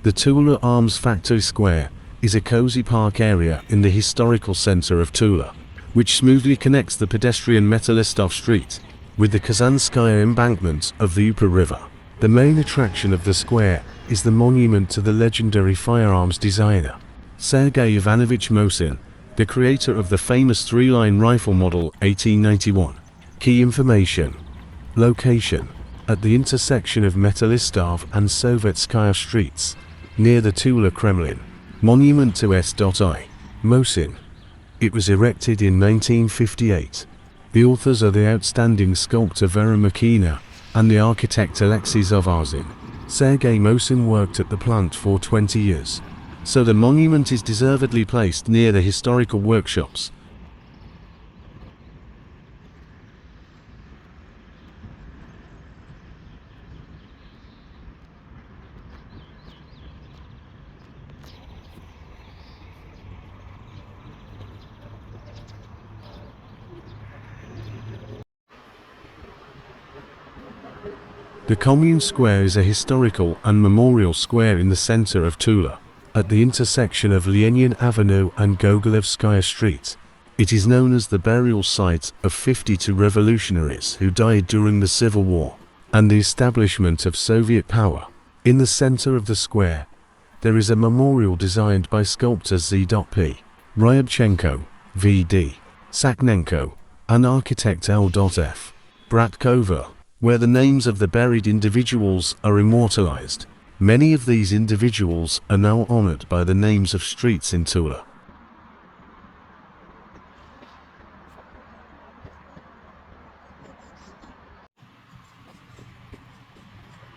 The Tula Arms Factory Square is a cozy park area in the historical center of Tula, which smoothly connects the pedestrian Metalistov Street with the Kazanskaya embankment of the Upa River. The main attraction of the square is the monument to the legendary firearms designer, Sergei Ivanovich Mosin, the creator of the famous three-line rifle model 1891. Key information. Location: at the intersection of Metalistov and Sovetskaya streets, near the Tula Kremlin. Monument to S.I. Mosin. It was erected in 1958. The authors are the outstanding sculptor Vera Makina and the architect Alexei Zovarzin. Sergei Mosin worked at the plant for 20 years, so the monument is deservedly placed near the historical workshops. The Commune Square is a historical and memorial square in the center of Tula, at the intersection of Lenin Avenue and Gogolevskaya Street. It is known as the burial site of 52 revolutionaries who died during the Civil War and the establishment of Soviet power. In the center of the square, there is a memorial designed by sculptors Z.P. Ryabchenko, V.D. Saknenko, and architect L.F. Bratkova, where the names of the buried individuals are immortalized. Many of these individuals are now honored by the names of streets in Tula.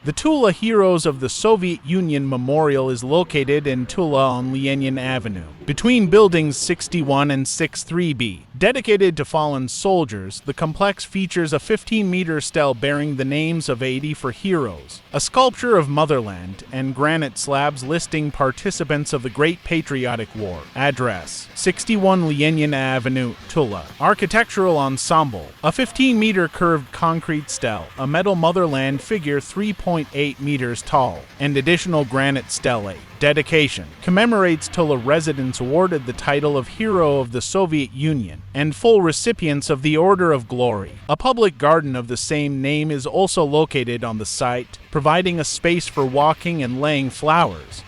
The Tula Heroes of the Soviet Union Memorial is located in Tula on Lenin Avenue, between buildings 61 and 63B. Dedicated to fallen soldiers, the complex features a 15-meter stele bearing the names of 84 heroes, a sculpture of Motherland, and granite slabs listing participants of the Great Patriotic War. Address: 61 Lenin Avenue, Tula. Architectural ensemble: a 15-meter curved concrete stele, a metal Motherland figure 3.8 meters tall, and additional granite stelae. Dedication: commemorates Tula residents awarded the title of Hero of the Soviet Union and full recipients of the Order of Glory. A public garden of the same name is also located on the site, providing a space for walking and laying flowers.